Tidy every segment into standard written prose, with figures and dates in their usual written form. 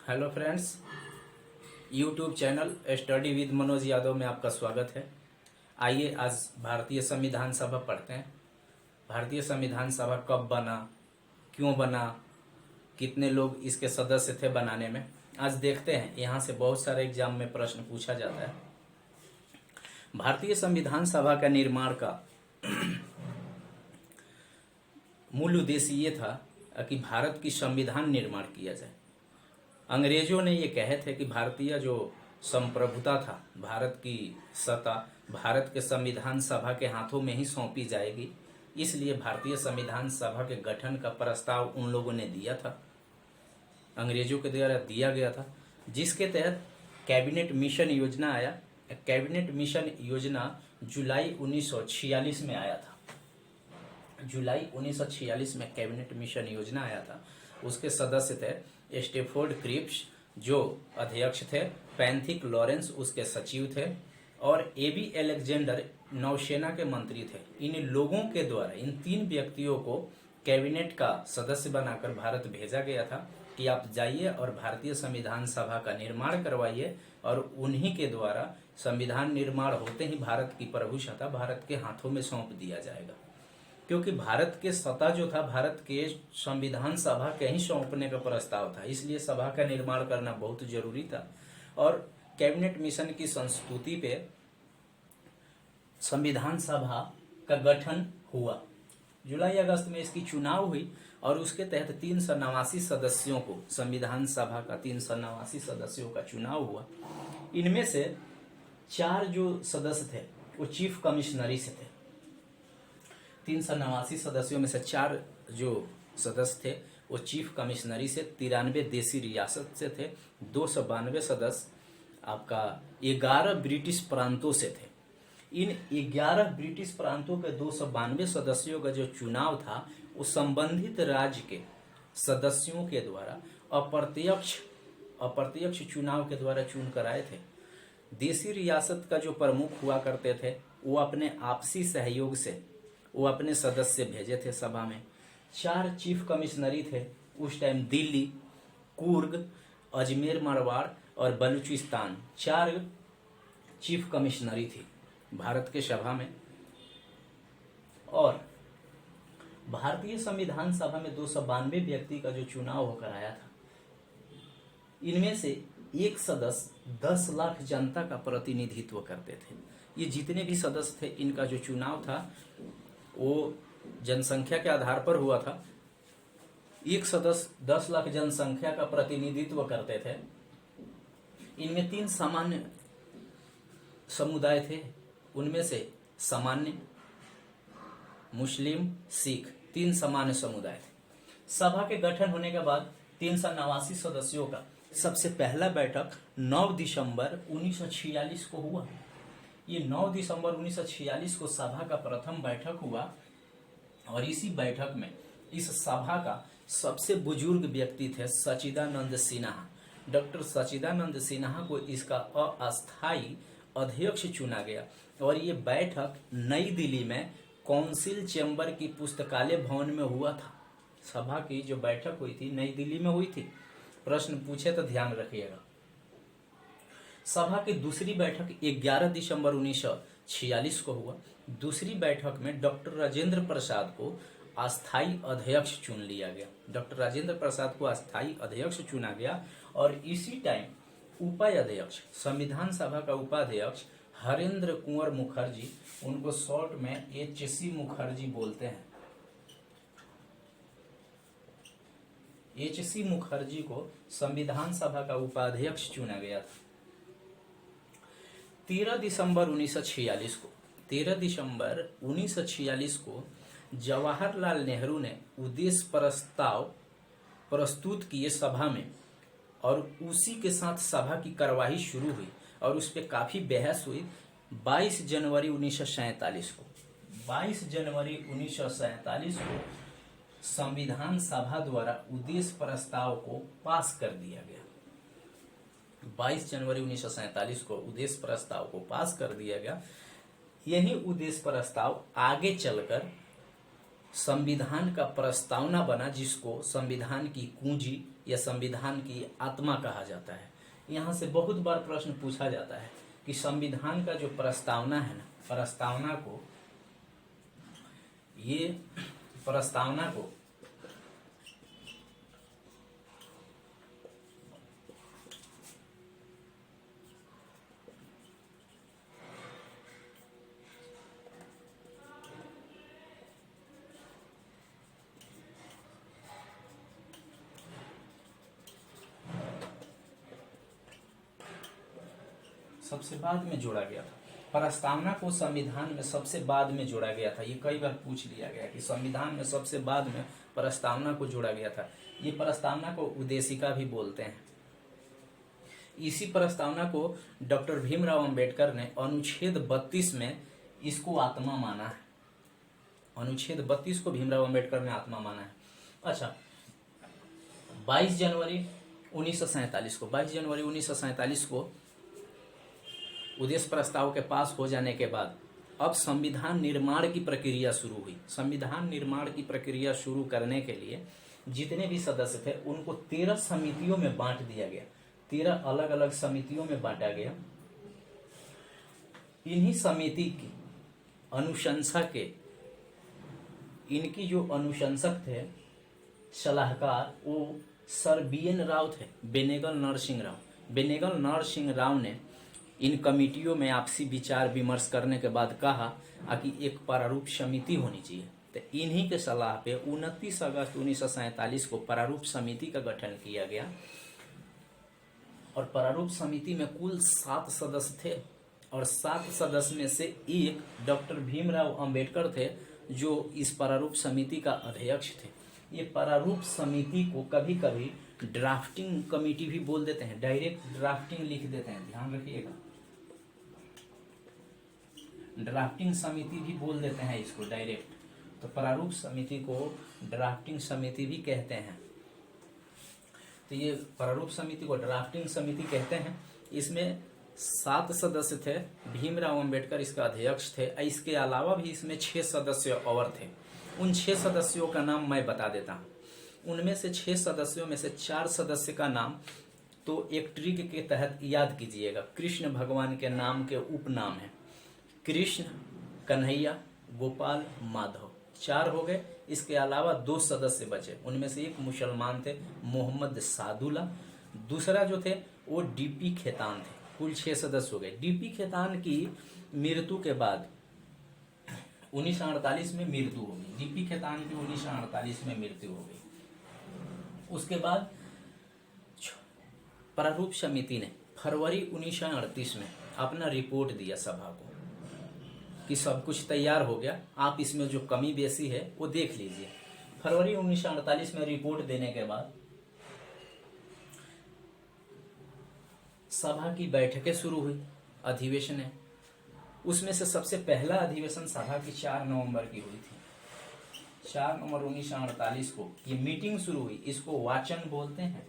Hello friends, YouTube channel study with Manoj Yadav में आपका स्वागत है। आइए आज भारतीय संविधान सभा पढ़ते हैं। भारतीय संविधान सभा कब बना, क्यों बना, कितने लोग इसके सदस्य थे बनाने में, आज देखते हैं। यहाँ से बहुत सारे एग्जाम में प्रश्न पूछा जाता है। भारतीय संविधान सभा का निर्माण का मूल उद्देश्य ये था कि भारत की संविधान निर्माण किया जाए। अंग्रेजों ने ये कहे थे कि भारतीय जो संप्रभुता था, भारत की सत्ता भारत के संविधान सभा के हाथों में ही सौंपी जाएगी। इसलिए भारतीय संविधान सभा के गठन का प्रस्ताव उन लोगों ने दिया था, अंग्रेजों के द्वारा दिया गया था, जिसके तहत कैबिनेट मिशन योजना आया। कैबिनेट मिशन योजना जुलाई 1946 में आया था। जुलाई 1946 में कैबिनेट मिशन योजना आया था। उसके सदस्य थे स्टेफोर्ड क्रिप्स जो अध्यक्ष थे, पैंथिक लॉरेंस उसके सचिव थे और एबी अलेक्जेंडर नौसेना के मंत्री थे। इन लोगों के द्वारा इन तीन व्यक्तियों को कैबिनेट का सदस्य बनाकर भारत भेजा गया था कि आप जाइए और भारतीय संविधान सभा का निर्माण करवाइए, और उन्हीं के द्वारा संविधान निर्माण होते ही भारत की प्रभुसत्ता भारत के हाथों में सौंप दिया जाएगा। क्योंकि भारत के सत्ता जो था भारत के संविधान सभा के ही सौंपने का प्रस्ताव था, इसलिए सभा का निर्माण करना बहुत जरूरी था। और कैबिनेट मिशन की संस्तुति पे संविधान सभा का गठन हुआ। जुलाई अगस्त में इसकी चुनाव हुई और उसके तहत 389 सदस्यों को, संविधान सभा का 389 सदस्यों का चुनाव हुआ। इनमें से 4 जो सदस्य थे वो चीफ कमिश्नरी से थे। 389 सदस्यों में से 4 जो सदस्य थे वो चीफ कमिश्नरी से, 93 देसी रियासत से थे, 292 सदस्य आपका 11 ब्रिटिश प्रांतों से थे। इन 11 ब्रिटिश प्रांतों के 292 सदस्यों का जो चुनाव था वो संबंधित राज्य के सदस्यों के द्वारा अप्रत्यक्ष चुनाव के द्वारा चुन कर आए थे। देसी रियासत का जो प्रमुख हुआ करते थे वो अपने आपसी सहयोग से वो अपने सदस्य भेजे थे सभा में। 4 चीफ कमिश्नरी थे उस टाइम, दिल्ली, कुर्ग, अजमेर मारवाड़ और बलूचिस्तान। 4 चीफ कमिश्नरी थी भारत के सभा में। और भारतीय संविधान सभा में 292 व्यक्ति का जो चुनाव होकर आया था, इनमें से एक सदस्य 10 लाख जनता का प्रतिनिधित्व करते थे। ये जितने भी सदस्य थे इनका जो चुनाव था वो जनसंख्या के आधार पर हुआ था। एक सदस्य 10 लाख जनसंख्या का प्रतिनिधित्व करते थे। इनमें 3 सामान्य समुदाय थे, उनमें से सामान्य, मुस्लिम, सिख, 3 सामान्य समुदाय थे। सभा के गठन होने के बाद 389 सदस्यों का सबसे पहला बैठक 9 दिसंबर 1946 को हुआ। ये 9 दिसंबर 1946 को सभा का प्रथम बैठक हुआ और इसी बैठक में इस सभा का सबसे बुजुर्ग व्यक्ति थे सच्चिदानंद सिन्हा। डॉक्टर सच्चिदानंद सिन्हा को इसका अस्थायी अध्यक्ष चुना गया और ये बैठक नई दिल्ली में काउंसिल चैम्बर की पुस्तकालय भवन में हुआ था। सभा की जो बैठक हुई थी नई दिल्ली में हुई थी। प्रश्न पूछे तो ध्यान रखिएगा। सभा की दूसरी बैठक 11 दिसंबर 1946 को हुआ। दूसरी बैठक में डॉक्टर राजेंद्र प्रसाद को अस्थायी अध्यक्ष चुन लिया गया। डॉक्टर राजेंद्र प्रसाद को अस्थायी अध्यक्ष चुना गया और इसी टाइम उपाध्यक्ष, संविधान सभा का उपाध्यक्ष हरेंद्र कुंवर मुखर्जी, उनको शॉर्ट में HC मुखर्जी बोलते हैं, HC मुखर्जी को संविधान सभा का उपाध्यक्ष चुना गया था। 13 दिसंबर 1946 को जवाहरलाल नेहरू ने उद्देश्य प्रस्ताव प्रस्तुत किए सभा में और उसी के साथ सभा की कार्यवाही शुरू हुई और उस पर काफी बहस हुई। 22 जनवरी 1947 को संविधान सभा द्वारा उद्देश्य प्रस्ताव को पास कर दिया गया। 22 जनवरी 1947 को उद्देश्य प्रस्ताव को पास कर दिया गया। यही उद्देश्य प्रस्ताव आगे चलकर संविधान का प्रस्तावना बना, जिसको संविधान की कुंजी या संविधान की आत्मा कहा जाता है। यहाँ से बहुत बार प्रश्न पूछा जाता है कि संविधान का जो प्रस्तावना है ना, प्रस्तावना को सबसे बाद में जोड़ा गया था। प्रस्तावना को संविधान में सबसे बाद में जोड़ा गया था। ये कई बार पूछ लिया गया कि संविधान में सबसे बाद में प्रस्तावना को जोड़ा गया था। ये प्रस्तावना को उद्देशिका भी बोलते हैं। इसी प्रस्तावना को डॉक्टर भीमराव अंबेडकर ने अनुच्छेद 32 में इसको आत्मा माना है। अनुच्छेद 32 को भीमराव अंबेडकर ने आत्मा माना है। अच्छा, 22 जनवरी 1947 को उद्देश्य प्रस्ताव के पास हो जाने के बाद अब संविधान निर्माण की प्रक्रिया शुरू हुई। संविधान निर्माण की प्रक्रिया शुरू करने के लिए जितने भी सदस्य थे उनको 13 समितियों में बांट दिया गया। 13 अलग अलग समितियों में बांटा गया। इन्हीं समिति की अनुशंसा के इनकी जो अनुशंसक थे, सलाहकार, वो सर BN राव थे, बेनेगल नरसिंह राव ने इन कमिटियों में आपसी विचार विमर्श करने के बाद कहा कि एक प्रारूप समिति होनी चाहिए। तो इन्हीं के सलाह पे 29 अगस्त 1947 को प्रारूप समिति का गठन किया गया। और प्रारूप समिति में कुल 7 सदस्य थे और 7 सदस्य में से एक डॉक्टर भीमराव अंबेडकर थे, जो इस प्रारूप समिति का अध्यक्ष थे। ये प्रारूप समिति को कभी कभी ड्राफ्टिंग कमेटी भी बोल देते हैं, डायरेक्ट ड्राफ्टिंग लिख देते हैं, ध्यान रखिएगा। ड्राफ्टिंग समिति भी बोल देते हैं इसको डायरेक्ट। तो प्रारूप समिति को ड्राफ्टिंग समिति भी कहते हैं। तो ये प्रारूप समिति को ड्राफ्टिंग समिति कहते हैं। इसमें 7 सदस्य थे, भीमराव अंबेडकर इसका अध्यक्ष थे। इसके अलावा भी इसमें 6 सदस्य और थे। उन 6 सदस्यों का नाम मैं बता देता हूँ। उनमें से 6 सदस्यों में से 4 सदस्य का नाम तो एक ट्रिक के तहत याद कीजिएगा। कृष्ण भगवान के नाम के उपनाम है, कृष्ण, कन्हैया, गोपाल, माधव, 4 हो गए। इसके अलावा 2 सदस्य बचे। उनमें से एक मुसलमान थे, मोहम्मद सादुल्ला। दूसरा जो थे वो DP खेतान थे। कुल 6 सदस्य हो गए। DP खेतान की मृत्यु के बाद 1948 में मृत्यु हो गई। DP खेतान की 1948 में मृत्यु हो गई। उसके बाद प्रारूप समिति ने फरवरी 1938 में अपना रिपोर्ट दिया सभा को कि सब कुछ तैयार हो गया, आप इसमें जो कमी बेसी है वो देख लीजिए। फरवरी 1948 में रिपोर्ट देने के बाद सभा की बैठकें शुरू हुई, अधिवेशन है। उसमें से सबसे पहला अधिवेशन सभा की 4 नवंबर की हुई थी। 4 नवंबर 1948 को ये मीटिंग शुरू हुई। इसको वाचन बोलते हैं।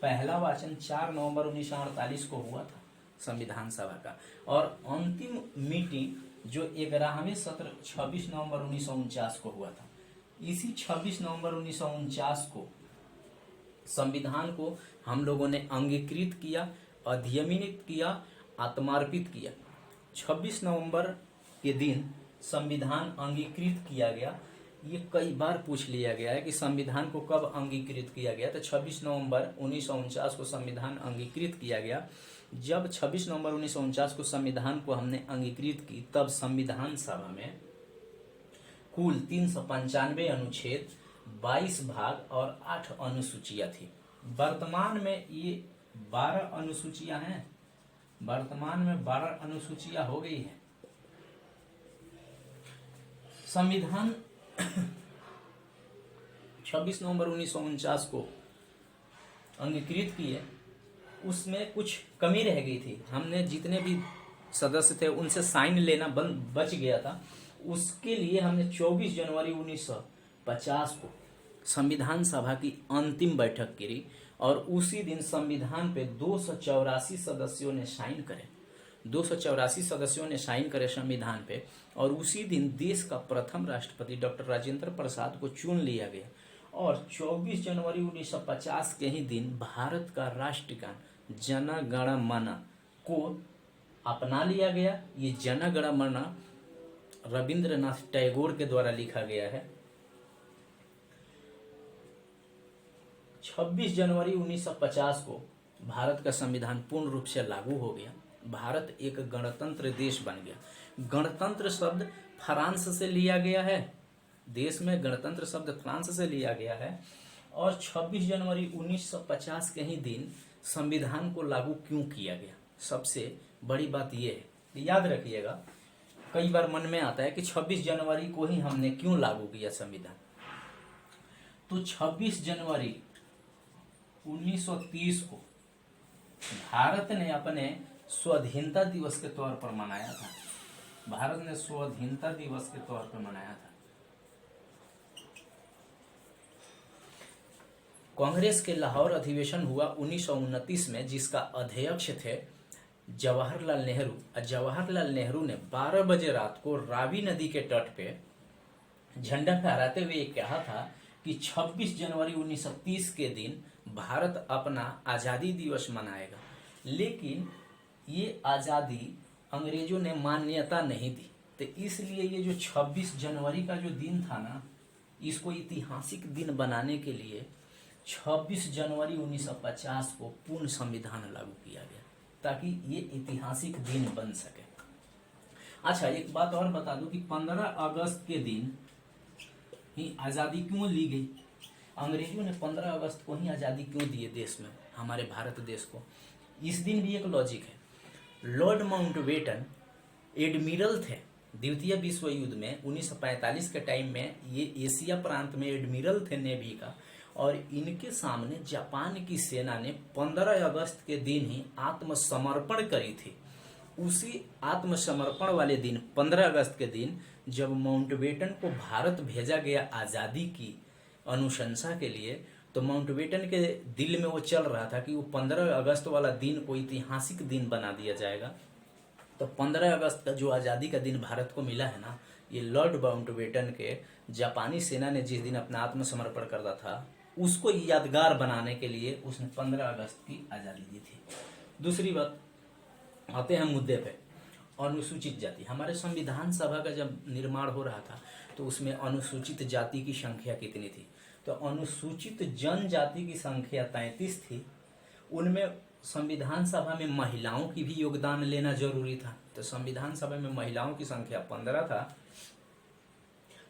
पहला वाचन 4 नवंबर 1948 को हुआ था संविधान सभा का। और अंतिम मीटिंग जो 11वें सत्र 26 नवंबर 1949 को हुआ था। इसी 26 नवंबर 1949 को संविधान को हम लोगों ने अंगीकृत किया, अधिनियमित किया, आत्मार्पित किया। 26 नवंबर के दिन संविधान अंगीकृत किया गया। ये कई बार पूछ लिया गया है कि संविधान को कब अंगीकृत किया गया। तो 26 नवंबर 1949 को संविधान अंगीकृत किया गया। जब 26 नवंबर 1949 को संविधान को हमने अंगीकृत की, तब संविधान सभा में कुल 395 अनुच्छेद, 22 भाग और 8 अनुसूचियां थी। वर्तमान में ये 12 अनुसूचियां हैं। वर्तमान में 12 अनुसूचियां हो गई है। संविधान 26 नवंबर 1949 को अंगीकृत किए। उसमें कुछ कमी रह गई थी। हमने जितने भी सदस्य थे उनसे साइन लेना बच गया था। उसके लिए हमने 24 जनवरी 1950 को संविधान सभा की अंतिम बैठक करी और उसी दिन संविधान पे 284 सदस्यों ने साइन करे। 284 सदस्यों ने साइन करे संविधान पे, और उसी दिन देश का प्रथम राष्ट्रपति डॉक्टर राजेंद्र प्रसाद को चुन लिया गया। और 24 जनवरी 1950 के ही दिन भारत का राष्ट्रगान जन गण मन को अपना लिया गया। ये जन गण मन रविंद्रनाथ टैगोर के द्वारा लिखा गया है। 26 जनवरी 1950 को भारत का संविधान पूर्ण रूप से लागू हो गया। भारत एक गणतंत्र देश बन गया। गणतंत्र शब्द फ्रांस से लिया गया है, देश में गणतंत्र शब्द फ्रांस से लिया गया है। और 26 जनवरी 1950 के ही दिन संविधान को लागू क्यों किया गया, सबसे बड़ी बात यह है, याद रखिएगा, कई बार मन में आता है कि 26 जनवरी को ही हमने क्यों लागू किया संविधान। तो 26 जनवरी 1930 को भारत ने अपने स्वाधीनता दिवस के तौर पर मनाया था। भारत ने स्वाधीनता दिवस के तौर पर मनाया था। कांग्रेस के लाहौर अधिवेशन हुआ 1929 में, जिसका अध्यक्ष थे जवाहरलाल नेहरू। जवाहरलाल नेहरू ने 12 बजे रात को रावी नदी के तट पे झंडा फहराते हुए कहा था कि 26 जनवरी 1930 के दिन भारत अपना आजादी दिवस मनाएगा। लेकिन ये आजादी अंग्रेजों ने मान्यता नहीं दी, तो इसलिए ये जो 26 जनवरी का जो दिन था ना, इसको ऐतिहासिक दिन बनाने के लिए 26 जनवरी 1950 को पूर्ण संविधान लागू किया गया, ताकि ये ऐतिहासिक दिन बन सके। अच्छा, एक बात और बता दूं कि 15 अगस्त के दिन ही आजादी क्यों ली गई। अंग्रेजों ने 15 अगस्त को ही आजादी क्यों दिए देश में, हमारे भारत देश को। इस दिन भी एक लॉजिक है। लॉर्ड माउंटबेटन एडमिरल थे द्वितीय विश्व युद्ध में। 1945 के टाइम में ये एशिया प्रांत में एडमिरल थे नेवी का, और इनके सामने जापान की सेना ने 15 अगस्त के दिन ही आत्मसमर्पण करी थी। उसी आत्मसमर्पण वाले दिन 15 अगस्त के दिन जब माउंटबेटन को भारत भेजा गया आजादी की अनुशंसा के लिए, तो माउंटबेटन के दिल में वो चल रहा था कि वो 15 अगस्त वाला दिन को ऐतिहासिक दिन बना दिया जाएगा। तो 15 अगस्त का जो आज़ादी का दिन भारत को मिला है ना, ये लॉर्ड माउंटबेटन के जापानी सेना ने जिस दिन अपना आत्मसमर्पण करता था, उसको यादगार बनाने के लिए उसने 15 अगस्त की आज़ादी दी थी। दूसरी बात, आते हैं मुद्दे पे, अनुसूचित जाति। हमारे संविधान सभा का जब निर्माण हो रहा था तो उसमें अनुसूचित जाति की संख्या कितनी थी, तो अनुसूचित जनजाति की संख्या 33 थी। उनमें संविधान सभा में महिलाओं की भी योगदान लेना जरूरी था, तो संविधान सभा में महिलाओं की संख्या 15 था।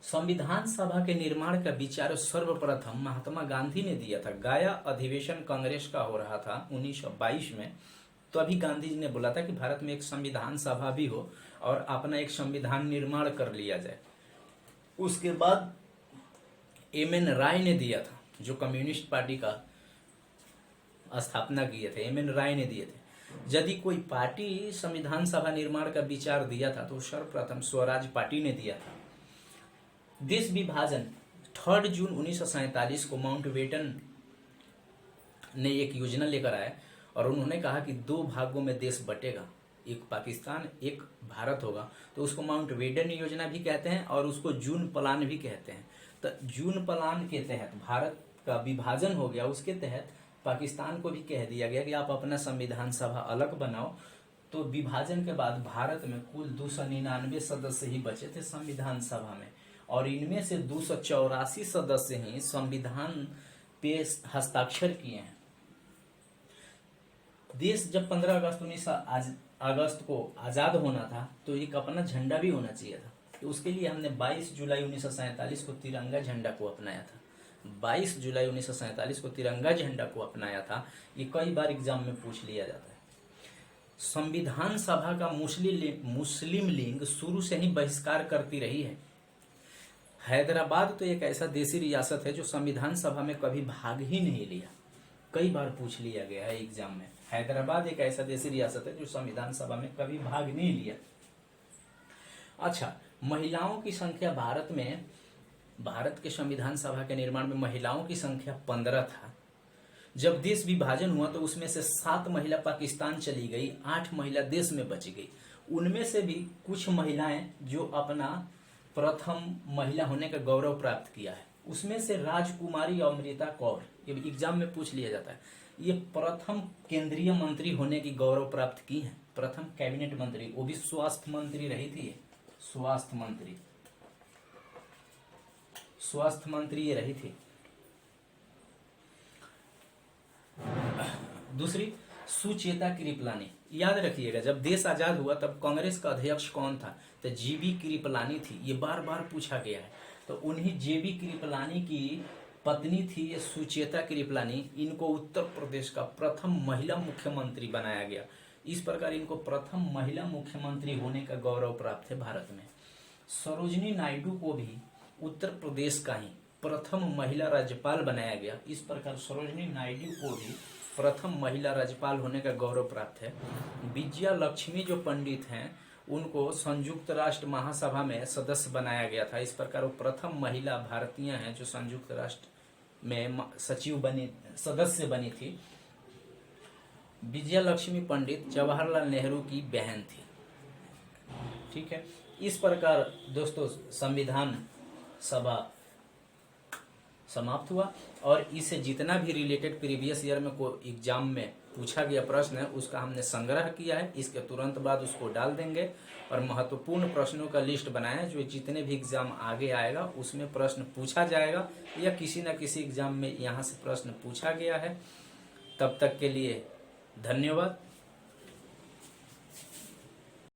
संविधान सभा के निर्माण का विचार सर्वप्रथम महात्मा गांधी ने दिया था। गया अधिवेशन कांग्रेस का हो रहा था 1922 में, तो अभी गांधी जी ने बोला था कि भारत में एक संविधान सभा भी हो और अपना एक संविधान निर्माण कर लिया जाए। उसके बाद एम.एन. राय ने दिया था, जो कम्युनिस्ट पार्टी का स्थापना किए थे, एम.एन. राय ने दिए थे। यदि कोई पार्टी संविधान सभा निर्माण का विचार दिया था तो सर्वप्रथम स्वराज पार्टी ने दिया था। देश विभाजन 3 जून 1947 को माउंटबेटन ने एक योजना लेकर आए और उन्होंने कहा कि 2 भागों में देश बटेगा, एक पाकिस्तान एक भारत होगा। तो उसको माउंटबेटन योजना भी कहते हैं और उसको जून प्लान भी कहते हैं। तो जून प्लान के तहत भारत का विभाजन हो गया, उसके तहत पाकिस्तान को भी कह दिया गया कि आप अपना संविधान सभा अलग बनाओ। तो विभाजन के बाद भारत में कुल 299 सदस्य ही बचे थे संविधान सभा में, और इनमें से 284 सदस्य ही संविधान पे हस्ताक्षर किए हैं। देश जब 15 अगस्त को आजाद होना था तो एक अपना झंडा भी होना चाहिए था, तो उसके लिए हमने 22 जुलाई 1947 को तिरंगा झंडा को अपनाया था। 22 जुलाई 1947 को तिरंगा झंडा को अपनाया था। ये कई बार एग्जाम में पूछ लिया जाता है। संविधान सभा का मुस्लिम लीग शुरू से ही बहिष्कार करती रही है। हैदराबाद तो एक ऐसा देसी रियासत है जो संविधान सभा में कभी भाग ही नहीं लिया, कई बार पूछ लिया गया है एग्जाम में। हैदराबाद एक ऐसा देसी रियासत है जो संविधान सभा में कभी भाग नहीं लिया। अच्छा, महिलाओं की संख्या भारत के संविधान सभा के निर्माण में महिलाओं की संख्या 15 था। जब देश विभाजन हुआ तो उसमें से 7 महिला पाकिस्तान चली गई, 8 महिला देश में बच गई। उनमें से भी कुछ महिलाएं जो अपना प्रथम महिला होने का गौरव प्राप्त किया है, उसमें से राजकुमारी अमृता कौर, ये एग्जाम में पूछ लिया जाता है, ये प्रथम केंद्रीय मंत्री होने की गौरव प्राप्त की है, प्रथम कैबिनेट मंत्री, वो भी स्वास्थ्य मंत्री रही थी, स्वास्थ्य मंत्री ये रही थी। दूसरी, सुचेता कृपलानी। याद रखिएगा, जब देश आजाद हुआ तब कांग्रेस का अध्यक्ष कौन था, तो जीबी कृपलानी थी, ये बार बार पूछा गया है। तो उन्हीं जीबी कृपलानी की पत्नी थी ये सुचेता कृपलानी, इनको उत्तर प्रदेश का प्रथम महिला मुख्यमंत्री बनाया गया। इस प्रकार इनको प्रथम महिला मुख्यमंत्री होने का गौरव प्राप्त है भारत में। सरोजिनी नायडू को भी उत्तर प्रदेश का ही प्रथम महिला राज्यपाल बनाया गया। इस प्रकार सरोजिनी नायडू को भी प्रथम महिला राज्यपाल होने का गौरव प्राप्त है। विजया लक्ष्मी जो पंडित हैं, उनको संयुक्त राष्ट्र महासभा में सदस्य बनाया गया था। इस प्रकार वो प्रथम महिला भारतीय हैं जो संयुक्त राष्ट्र में सदस्य बनी थी। विजया लक्ष्मी पंडित जवाहरलाल नेहरू की बहन थी। ठीक है, इस प्रकार दोस्तों संविधान सभा समाप्त हुआ और इससे जितना भी रिलेटेड प्रीवियस ईयर में कोई एग्जाम में पूछा गया प्रश्न है उसका हमने संग्रह किया है। इसके तुरंत बाद उसको डाल देंगे और महत्वपूर्ण प्रश्नों का लिस्ट बनाया जो जितने भी एग्जाम आगे आएगा उसमें प्रश्न पूछा जाएगा या किसी न किसी एग्जाम में यहाँ से प्रश्न पूछा गया है। तब तक के लिए धन्यवाद।